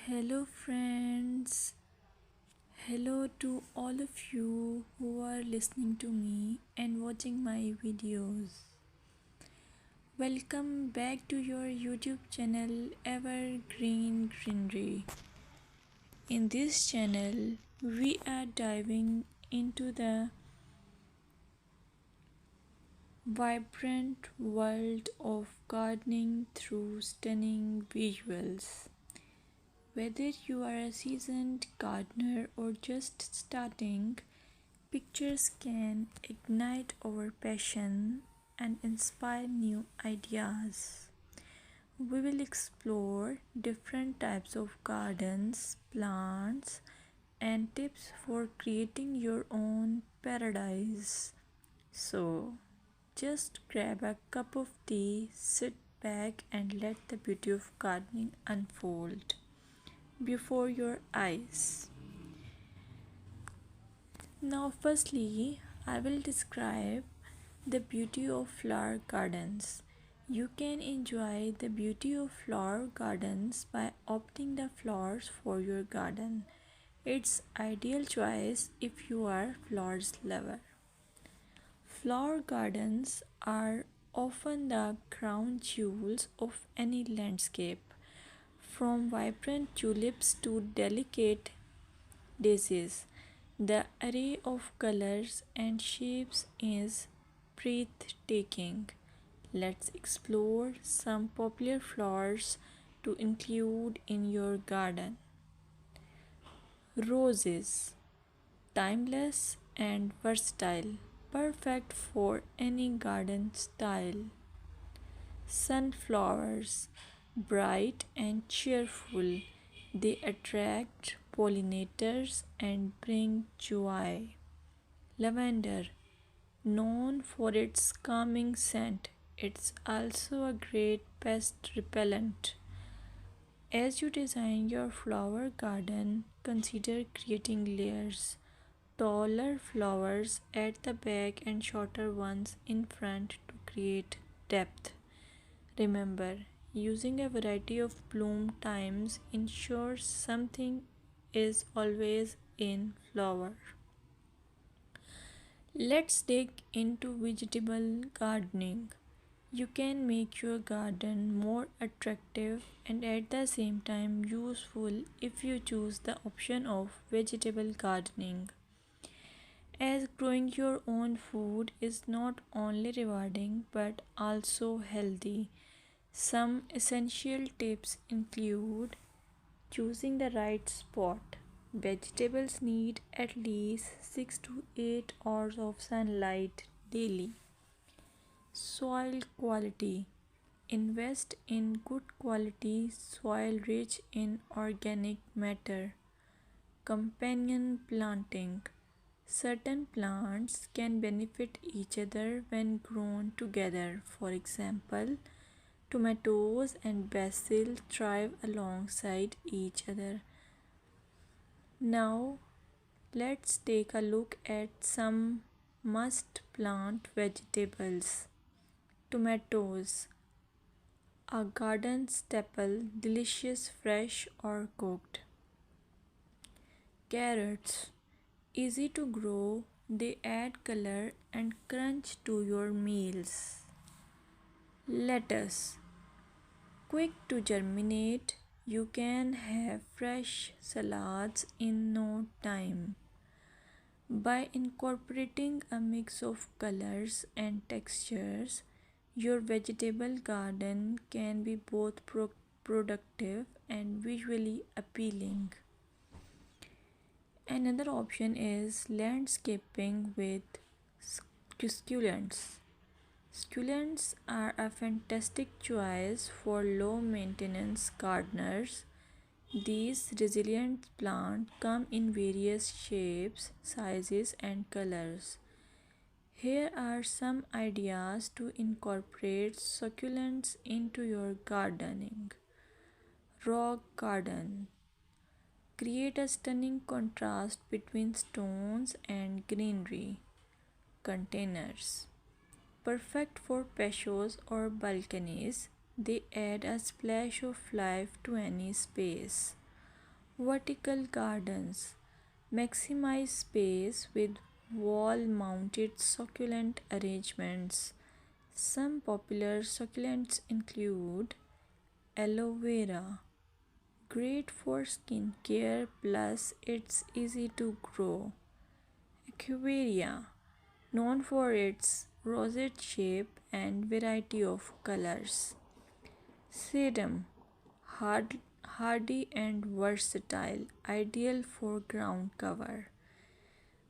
Hello, friends. Hello to all of you who are listening to me and watching my videos. Welcome back to your YouTube channel Evergreen Greenery. In this channel, we are diving into the vibrant world of gardening through stunning visuals. Whether you are a seasoned gardener or just starting, pictures can ignite our passion and inspire new ideas. We will explore different types of gardens, plants, and tips for creating your own paradise. So, just grab a cup of tea, sit back, and let the beauty of gardening unfold before your eyes. Now, firstly, I will describe the beauty of flower gardens. You can enjoy the beauty of flower gardens by opting the flowers for your garden. It's ideal choice if you are flowers lover. Flower gardens are often the crown jewels of any landscape, from vibrant tulips to delicate daisies. The array of colors and shapes is breathtaking. Let's explore some popular flowers to include in your garden. Roses, timeless and versatile, perfect for any garden style. Sunflowers, bright and cheerful, they attract pollinators and bring joy. Lavender, known for its calming scent, it's also a great pest repellent. As you design your flower garden, consider creating layers. Taller flowers at the back and shorter ones in front to create depth. Remember, using a variety of bloom times ensures something is always in flower. Let's dig into vegetable gardening. You can make your garden more attractive and at the same time useful if you choose the option of vegetable gardening. As growing your own food is not only rewarding but also healthy. Some essential tips include choosing the right spot. Vegetables need at least 6 to 8 hours of sunlight daily. Soil quality. Invest in good quality soil rich in organic matter. Companion planting. Certain plants can benefit each other when grown together. For example, tomatoes and basil thrive alongside each other. Now, let's take a look at some must plant vegetables. Tomatoes, a garden staple, delicious fresh or cooked. Carrots, easy to grow, they add color and crunch to your meals. Lettuce, quick to germinate, you can have fresh salads in no time. By incorporating a mix of colors and textures, your vegetable garden can be both productive and visually appealing. Another option is landscaping with succulents. Succulents are a fantastic choice for low maintenance gardeners. These resilient plants come in various shapes, sizes, and colors. Here are some ideas to incorporate succulents into your gardening. Rock garden. Create a stunning contrast between stones and greenery. Containers. Perfect for patios or balconies, they add a splash of life to any space. Vertical gardens maximize space with wall mounted succulent arrangements. Some popular succulents include aloe vera, great for skin care plus it's easy to grow. Equivarium, known for its rosette shape and variety of colors. Sedum, hardy and versatile, ideal for ground cover.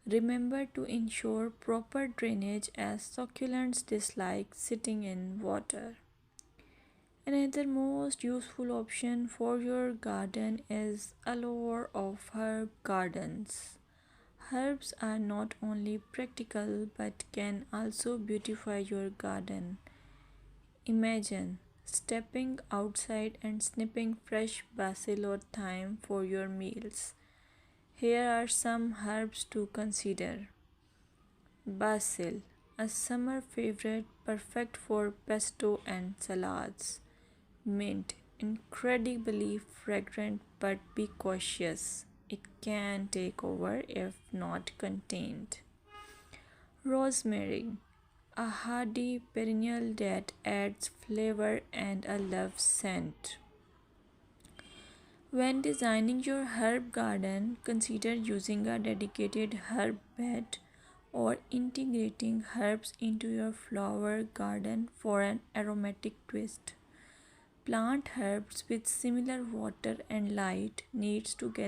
Remember to ensure proper drainage as succulents dislike sitting in water. Another most useful option for your garden is allure of herb gardens. Herbs are not only practical but can also beautify your garden. Imagine stepping outside and snipping fresh basil or thyme for your meals. Here are some herbs to consider. Basil, a summer favorite perfect for pesto and salads. Mint, incredibly fragrant but be cautious. It can take over if not contained. Rosemary, a hardy perennial that adds flavor and a love scent. When designing your herb garden, consider using a dedicated herb bed or integrating herbs into your flower garden for an aromatic twist. Plant herbs with similar water and light needs together